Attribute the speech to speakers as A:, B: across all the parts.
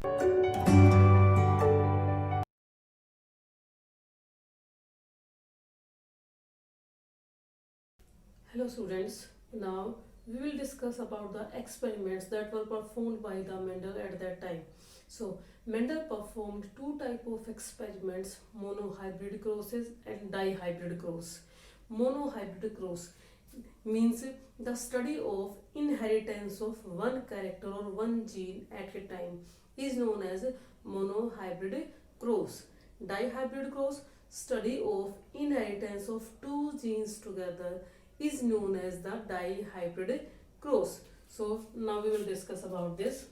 A: Hello students, now we will discuss about the experiments that were performed by the Mendel at that time. So Mendel performed two type of experiments, monohybrid crosses and dihybrid cross. Monohybrid cross means the study of inheritance of one character or one gene at a time is known as monohybrid cross. Dihybrid cross, study of inheritance of two genes together, is known as the dihybrid cross. So now we will discuss about this.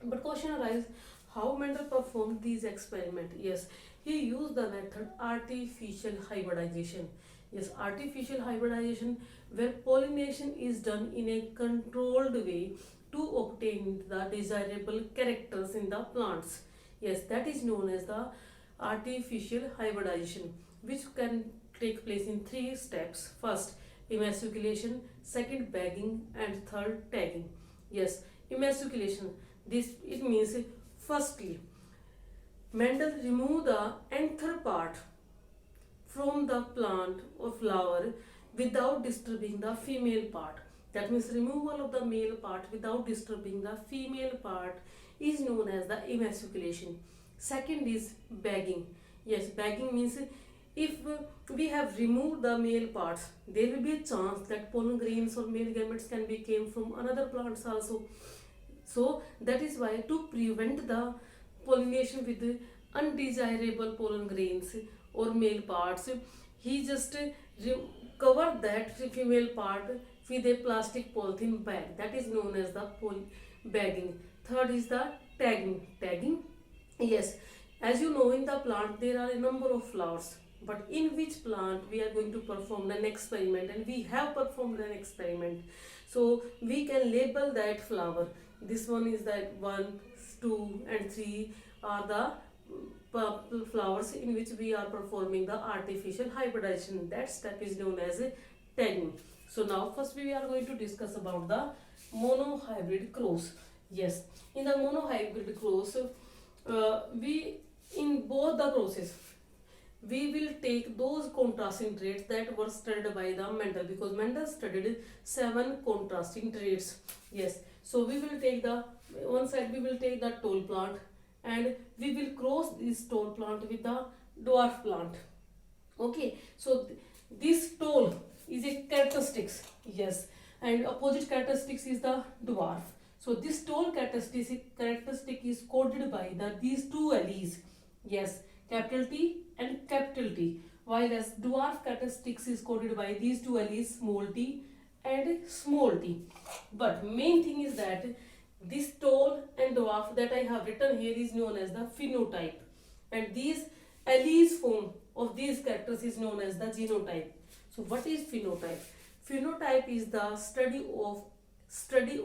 A: But question arises, how Mendel performed these experiments? Yes, he used the method artificial hybridization. Yes, artificial hybridization, where pollination is done in a controlled way to obtain the desirable characters in the plants. Yes, that is known as the artificial hybridization, which can take place in three steps. First, emasculation, second, bagging, and third, tagging. Yes, emasculation. This it means firstly, Mendel removed the anther part from the plant or flower without disturbing the female part. That means removal of the male part without disturbing the female part is known as the emasculation. Second is bagging. Yes, bagging means if we have removed the male parts, there will be a chance that pollen grains or male gametes can be came from another plants also. So that is why, to prevent the pollination with undesirable pollen grains or male parts, he just covered that female part with a plastic polythene bag. That is known as the bagging. Third is the tagging. Tagging, yes, as you know, in the plant there are a number of flowers, but in which plant we are going to perform an experiment, and we have performed an experiment, so we can label that flower. This one is that 1, 2 and 3 are the purple flowers in which we are performing the artificial hybridization. That step is known as tagging. So now first we are going to discuss about the monohybrid cross. Yes, in the monohybrid cross, we in both the crosses we will take those contrasting traits that were studied by the Mendel, because Mendel studied 7 contrasting traits. Yes, so we will take the one side, we will take the tall plant, and we will cross this tall plant with the dwarf plant. Okay, so this tall is a characteristics. Yes, and opposite characteristics is the dwarf. So this tall characteristic is coded by these two alleles. Yes, capital T and capital T, while as dwarf characteristics is coded by these two alleles, small t and small t. But main thing is that this tall and dwarf that I have written here is known as the phenotype, and these alleles form of these characters is known as the genotype. So what is phenotype? Phenotype is the study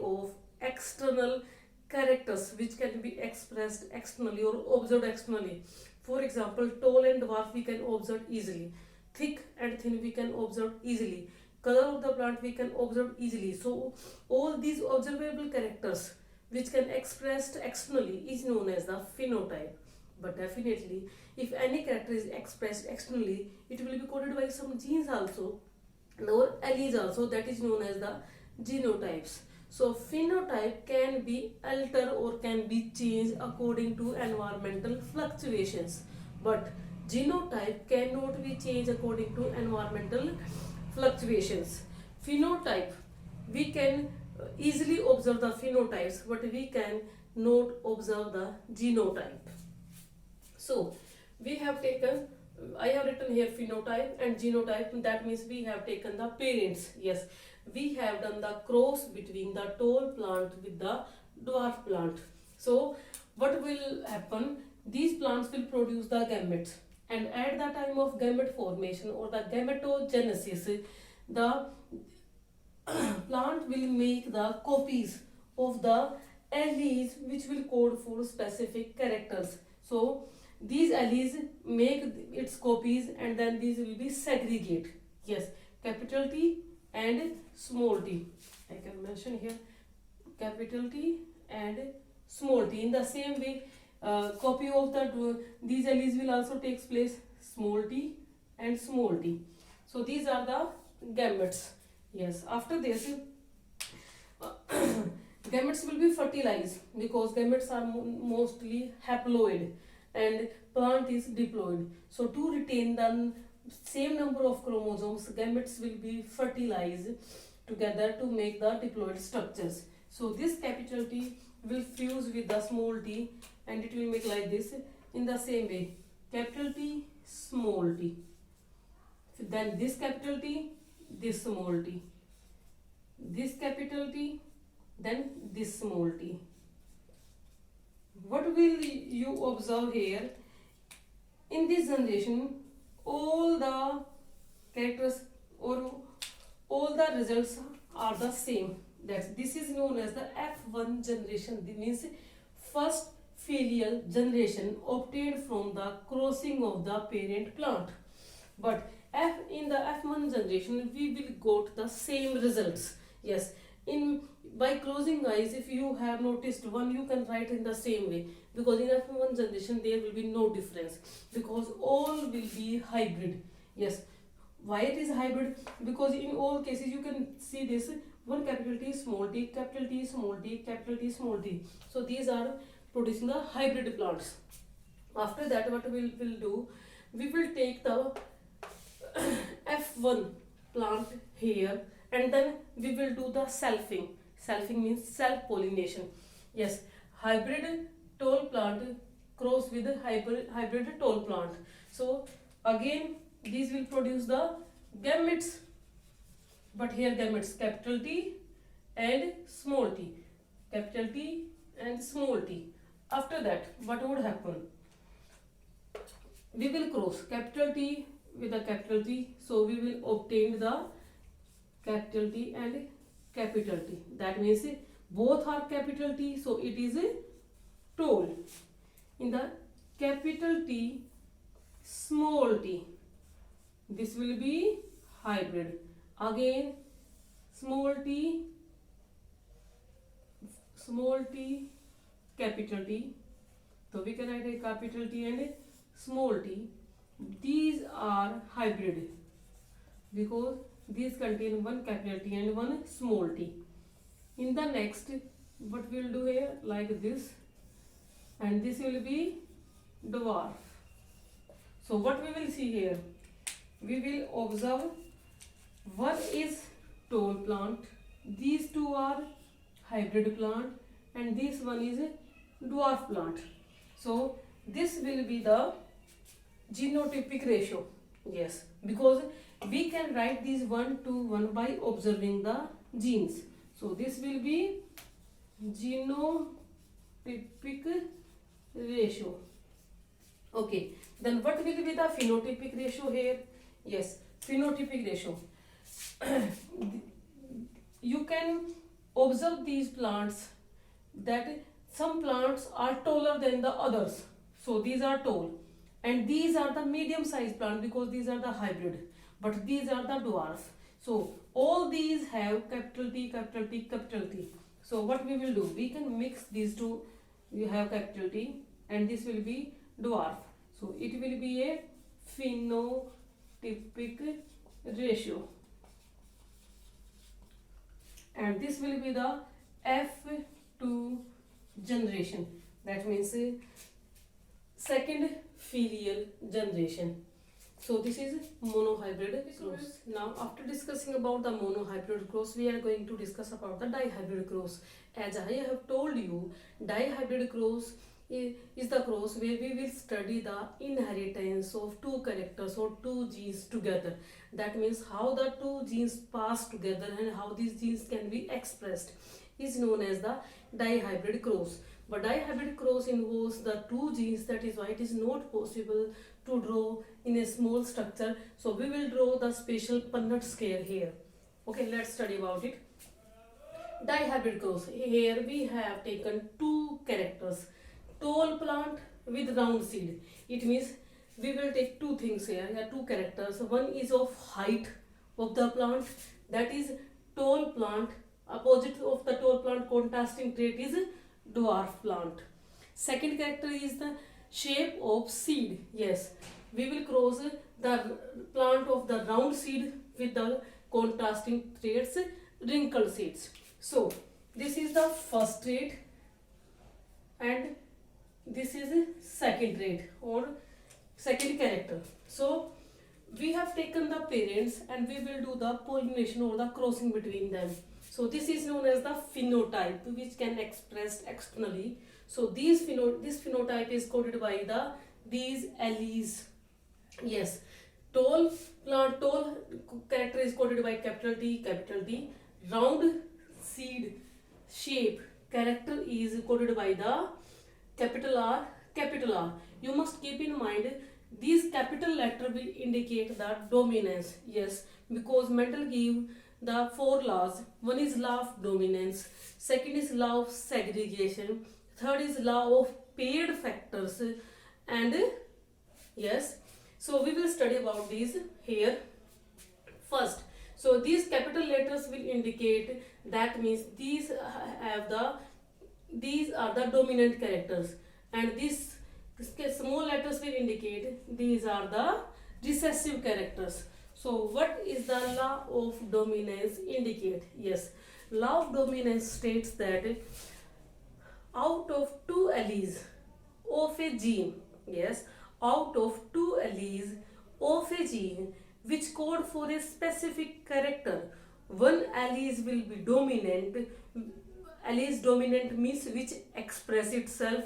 A: of external characters which can be expressed externally or observed externally. For example, tall and dwarf we can observe easily, thick and thin we can observe easily, color of the plant we can observe easily. So all these observable characters which can expressed externally is known as the phenotype. But definitely, if any character is expressed externally, it will be coded by some genes also, or alleles also, that is known as the genotypes. So phenotype can be altered or can be changed according to environmental fluctuations, but genotype cannot be changed according to environmental fluctuations. Phenotype, we can easily observe the phenotypes, but we can not observe the genotype. So we have taken, I have written here phenotype and genotype. That means we have taken the parents. Yes, we have done the cross between the tall plant with the dwarf plant. So what will happen? These plants will produce the gametes, and at the time of gamete formation or the gametogenesis, the plant will make the copies of the alleles which will code for specific characters. So these alleles make its copies, and then these will be segregate. Yes, capital T and small t. I can mention here capital T and small t. In the same way, copy of these alleles will also takes place small t and small t. So these are the gametes. Yes. After this, gametes will be fertilized because gametes are mostly haploid and plant is diploid. So to retain the same number of chromosomes, gametes will be fertilized together to make the diploid structures. So this capital T will fuse with the small t and it will make like this. In the same way, capital T, small t. Then this capital T, this small t. This capital T, then this small t. What will you observe here? In this generation, all the characters or all the results are the same. This is known as the F1 generation. This means first filial generation obtained from the crossing of the parent plant. But in the F1 generation, we will got the same results. Yes, by closing eyes, if you have noticed one, you can write in the same way, because in F1 generation there will be no difference because all will be hybrid. Yes, why it is hybrid? Because in all cases you can see this one capital T, small t, capital T, small t, capital T, small t. So these are producing the hybrid plants. After that, what we will do, we will take the F1 plant here and then we will do the selfing. Selfing means self-pollination. Yes, hybrid tall plant cross with hybrid tall plant. So again these will produce the gametes, but here gametes capital T and small t, capital T and small t. After that, what would happen? We will cross capital T with a capital T, so we will obtain the capital T and capital T. That means both are capital T, so it is a tall. In the capital T, small t, this will be hybrid. Again, small t, capital T. So we can write a capital T and a small t. These are hybrid because these contain one capital T and one small t. In the next, what we will do here, like this, and this will be dwarf. So what we will see here, we will observe one is tall plant, these two are hybrid plant, and this one is a dwarf plant. So this will be the genotypic ratio. Yes, because we can write these 1 to 1 by observing the genes. So this will be genotypic ratio. Okay, then what will be the phenotypic ratio here? Yes, phenotypic ratio. You can observe these plants that some plants are taller than the others. So these are tall, and these are the medium sized plant because these are the hybrid, but these are the dwarf. So all these have capital T, capital T, capital T. So what we will do, we can mix these two. You have capital T and this will be dwarf. So it will be a phenotypic ratio, and this will be the F2 generation. That means second filial generation. So this is monohybrid cross. Now after discussing about the monohybrid cross, we are going to discuss about the dihybrid cross. As I have told you, dihybrid cross is the cross where we will study the inheritance of two characters or two genes together. That means how the two genes pass together and how these genes can be expressed is known as the dihybrid cross. But dihybrid cross involves the two genes, that is why it is not possible to draw in a small structure. So we will draw the special Punnett square here. Okay, let's study about it. Dihybrid cross. Here we have taken two characters. Tall plant with round seed. It means we will take two things here. Here are two characters. One is of height of the plant, that is tall plant. Opposite of the tall plant contrasting trait is dwarf plant. Second character is the shape of seed. Yes, we will cross the plant of the round seed with the contrasting traits wrinkled seeds. So this is the first trait and this is a second trait or second character. So we have taken the parents and we will do the pollination or the crossing between them. So this is known as the phenotype which can expressed externally. So this phenotype is coded by these alleles. Yes, tall character is coded by capital T. Round seed shape character is coded by the capital R. You must keep in mind these capital letter will indicate the dominance. Yes, because Mendel gave the 4 laws. One is law of dominance, second is law of segregation, third is law of paired factors, and yes, so we will study about these here first. So these capital letters will indicate, that means these are the dominant characters, and these small letters will indicate these are the recessive characters. So what is the law of dominance indicate? Yes, law of dominance states that out of 2 alleles of a gene, yes, out of 2 alleles of a gene which code for a specific character, one allele will be dominant. Allele dominant means which express itself,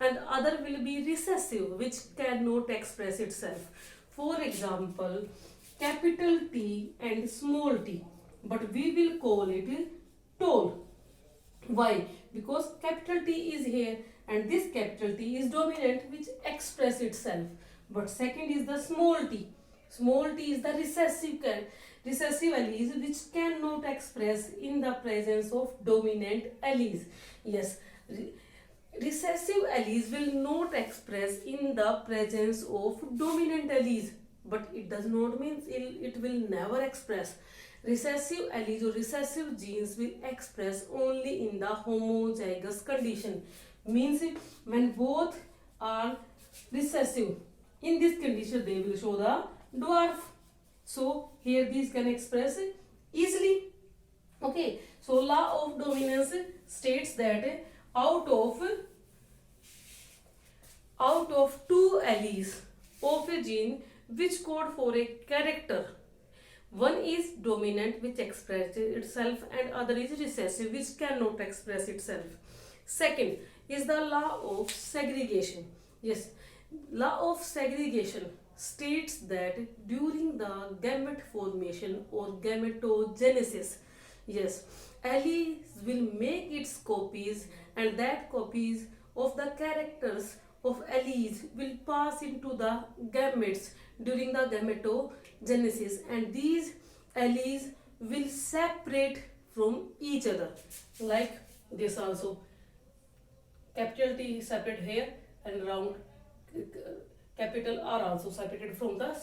A: and other will be recessive which cannot express itself. For example, capital T and small t, but we will call it tall. Why? Because capital T is here and this capital T is dominant which express itself, but second is the small t. Small t is the recessive alleles which cannot express in the presence of dominant alleles. Yes, recessive alleles will not express in the presence of dominant alleles, but it does not mean it will never express. Recessive alleles or recessive genes will express only in the homozygous condition. Means when both are recessive, in this condition they will show the dwarf. So here these can express easily. Okay, so law of dominance states that out of 2 alleles of a gene which code for a character, one is dominant which expresses itself and other is recessive which cannot express itself. Second is the law of segregation. Yes, law of segregation states that during the gamete formation or gametogenesis, yes, alleles will make its copies, and that copies of the characters of alleles will pass into the gametes during the gametogenesis, and these alleles will separate from each other, like this also. Capital T is separate here and round capital R also separated from the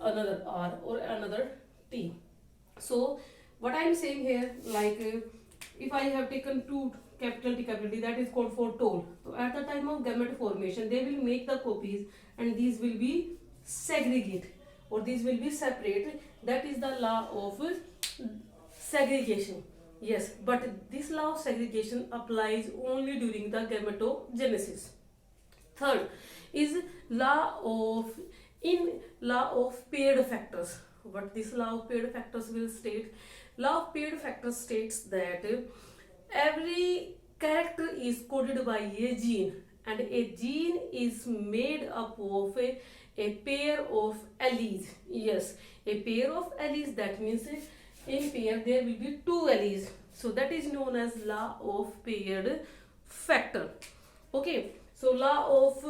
A: another R or another T. So what I am saying here, like if I have taken 2 capital T, that is called for tall. So at the time of gamete formation, they will make the copies and these will be segregate or these will be separate. That is the law of segregation. Yes, but this law of segregation applies only during the gametogenesis. Third is law of paired factors. What this law of paired factors will state? Law of paired factors states that every character is coded by a gene, and a gene is made up of a pair of alleles. Yes, a pair of alleles, that means in pair there will be 2 alleles. So that is known as law of paired factor. Okay, so law of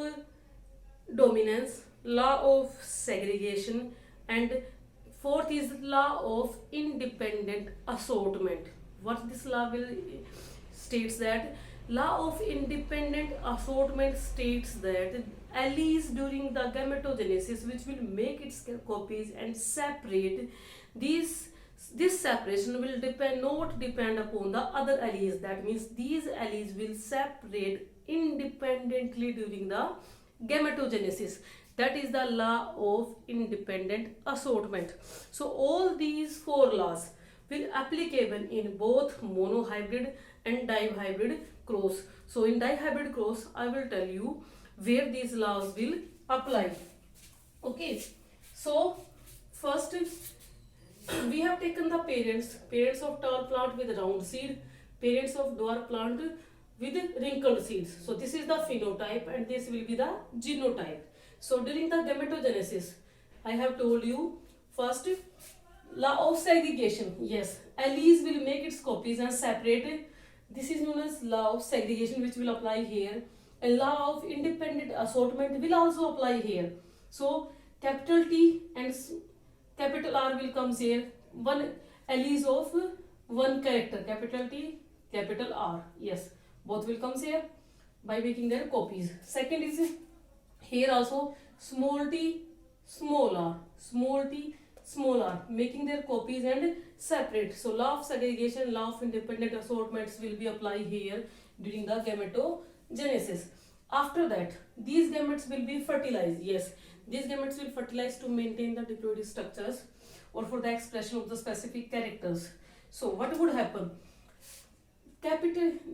A: dominance, law of segregation, and fourth is law of independent assortment. What this law will states that law of independent assortment states that alleles during the gametogenesis which will make its copies and separate, these This separation will not depend upon the other alleles. That means these alleles will separate independently during the gametogenesis. That is the law of independent assortment. So all these four laws will applicable in both monohybrid and dihybrid cross. So in dihybrid cross, I will tell you where these laws will apply. Okay, so first we have taken the parents of tall plant with round seed, parents of dwarf plant with wrinkled seeds. So this is the phenotype and this will be the genotype. So during the gametogenesis, I have told you first law of segregation. Yes, alleles will make its copies and separate. This is known as law of segregation, which will apply here. And law of independent assortment will also apply here. So capital T and capital R will come here. One alleles of one character, capital T, capital R. Yes, both will come here by making their copies. Second is here also small t, small r, small t, small r, making their copies and separate. So law of segregation, law of independent assortments will be applied here during the gametogenesis. After that, these gametes will be fertilized. Yes, these gametes will fertilize to maintain the diploid structures or for the expression of the specific characters. So what would happen?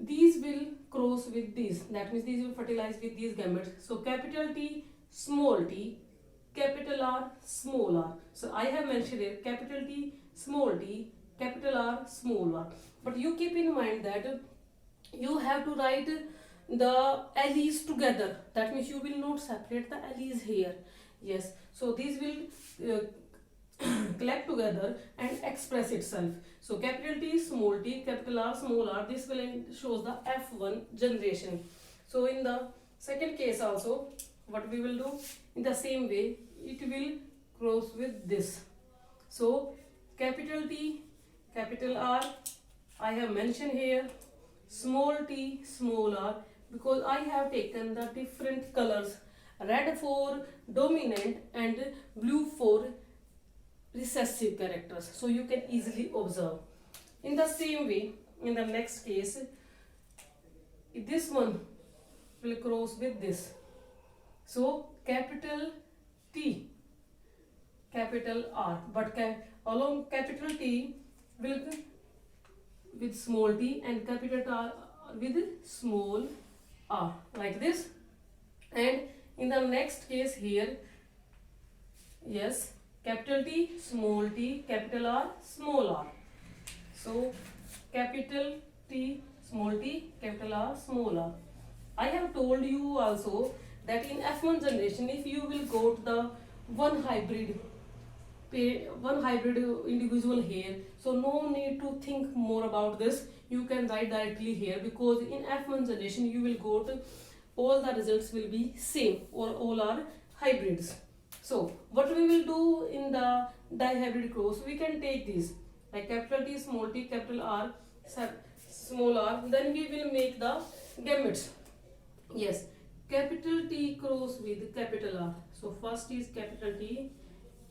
A: These will cross with these. That means these will fertilize with these gametes. So capital T, small t, capital R, small r. So I have mentioned here capital T, small t, capital R, small r. But you keep in mind that you have to write the alleles together. That means you will not separate the alleles here. Yes, so these will collect together and express itself. So capital T, small t, capital R, small r. This will shows the F1 generation. So in the second case also, what we will do in the same way, it will cross with this. So capital T, capital R, I have mentioned here small t, small r, because I have taken the different colors, red for dominant and blue for recessive characters, so you can easily observe. In the same way, in the next case, this one will cross with this. So capital T, capital R, but along capital T will with small t and capital R with small r, like this. And in the next case here, yes, capital T, small t, capital R, small r. So capital T, small t, capital R, small r. I have told you also that in F1 generation, if you will go to the one hybrid individual here, so no need to think more about this. You can write directly here, because in F1 generation you will go to all the results will be same or all are hybrids. So what we will do in the dihybrid cross, we can take these like capital T, small t, capital R, small r, then we will make the gametes. Yes, capital T cross with capital R. So first is capital T,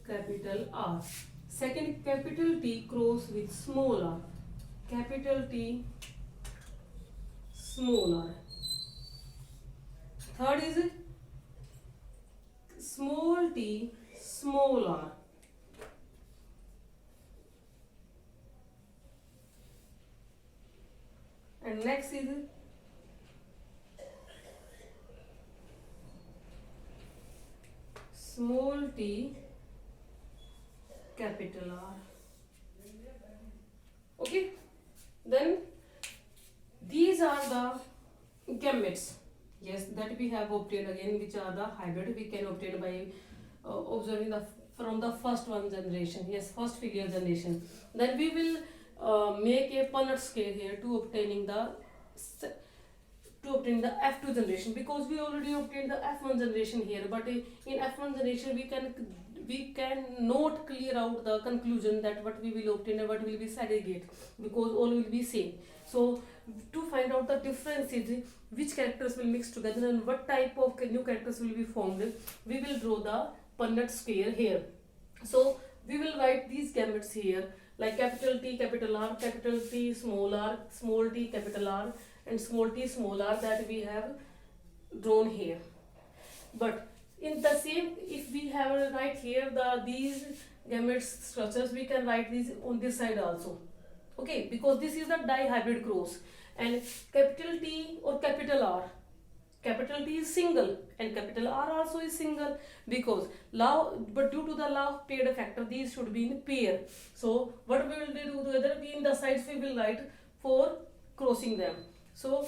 A: capital R. Second, capital T cross with small r, capital T, small r. Third is small t, small r. And next is small t, capital R. Okay, then these are the gametes. Yes, that we have obtained again, which are the hybrid we can obtain by observing the from the first one generation. Yes, first filial generation. Then we will make a Punnett scale here to obtaining the F2 generation, because we already obtained the F1 generation here. But in F1 generation we can not clear out the conclusion that what we will obtain and what will be segregate, because all will be same. So to find out the differences, which characters will mix together and what type of new characters will be formed, we will draw the Punnett scale here. So we will write these gametes here like capital T, capital R, capital T, small t, capital R, and small t, small r, that we have drawn here. But in the same, if we have right here these gametes structures, we can write these on this side also. Okay, because this is the dihybrid cross, and capital T or capital R, capital T is single and capital R also is single, because law, but due to the law of paired factor, these should be in pair. So what we will do together, we in the sides we will write for crossing them. So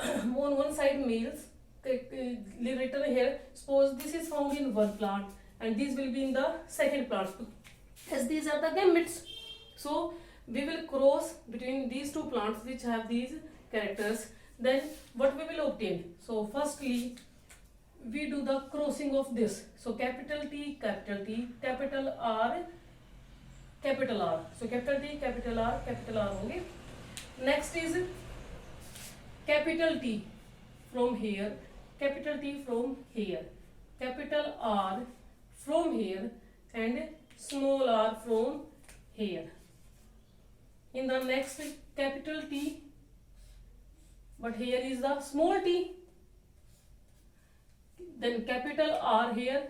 A: on one side males written here, suppose this is found in one plant and these will be in the second plant, as these are the gametes. So we will cross between these two plants which have these characters. Then what we will obtain? So firstly we do the crossing of this. So capital T, capital R, capital R. So capital T, capital R, okay. Next is capital T from here, capital T from here, capital R from here, and small r from here. In the next capital T, but here is the small t, then capital R here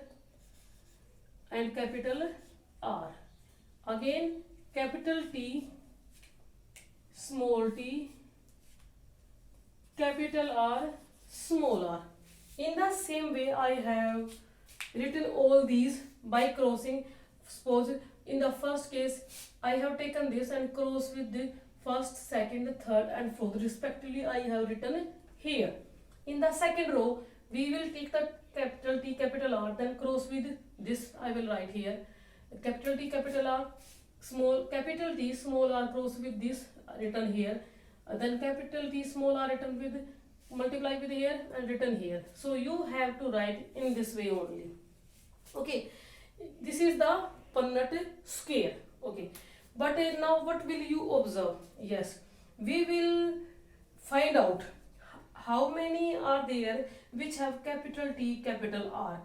A: and capital R. Again capital T, small t, capital R, small r. In the same way I have written all these by crossing. Suppose in the first case I have taken this and cross with the first, second, third and fourth respectively, I have written here. In the second row we will take the capital T, capital R, then cross with this, I will write here capital T, capital R, capital T, small r, cross with this, written here, then capital T, small r, written with, multiply with here and written here. So you have to write in this way only. Okay, this is the Punnett square. Okay, but now what will you observe? Yes, we will find out how many are there which have capital T, capital R.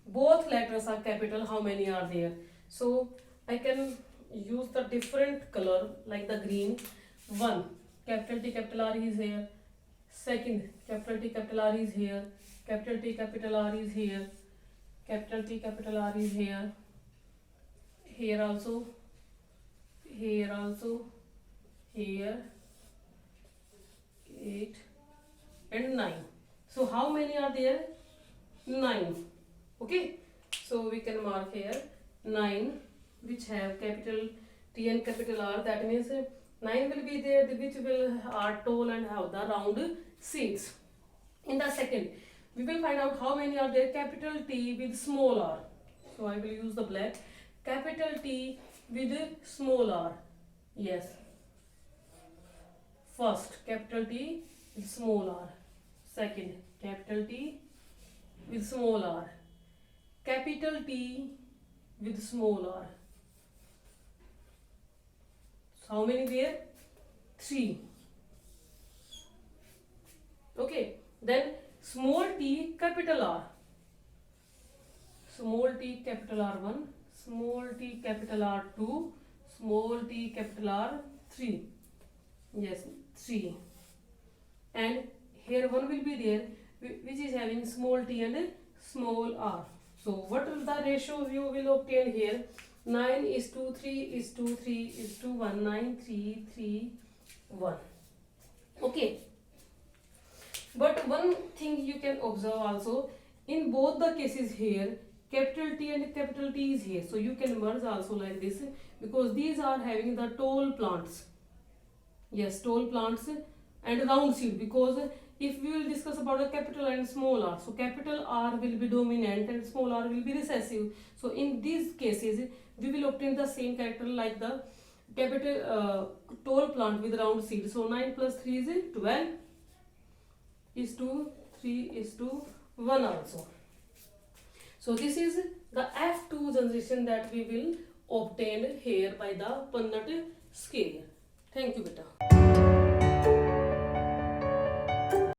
A: Both letters are capital, how many are there? So I can use the different color like the green. One, capital T, capital R is here. Second, capital T, capital R is here. Capital T, capital R is here. Capital T, capital R is here. Here also. Here also. Here. 8 and 9. So how many are there? 9. Okay. So we can mark here 9 which have capital T and capital R. That means 9 will be there which will are tall and have the round seeds. In the second, we will find out how many are there capital T with small r. So I will use the black. Capital T with small r. Yes. First, capital T with small r. Second, capital T with small r. Capital T with small r. So how many there? 3. Okay. Then small t, capital R. Small t, capital R1. Small t, capital R2. Small t, capital R3. Yes, 3. And here one will be there which is having small t and small r. So what is the ratio you will obtain here? 9 is to 3 is to 3 is to 1. 9, 3, 3, 1. Okay. But one thing you can observe also, in both the cases here, capital T and capital T is here. So you can merge also like this, because these are having the tall plants. Yes, tall plants and round seed, because if we will discuss about the capital and small r, so capital R will be dominant and small r will be recessive. So in these cases, we will obtain the same character like the capital tall plant with round seed. So 9 plus 3 is 12 is to 3 is to 1 also. So this is the F2 generation that we will obtain here by the Punnett scale. Thank you, beta.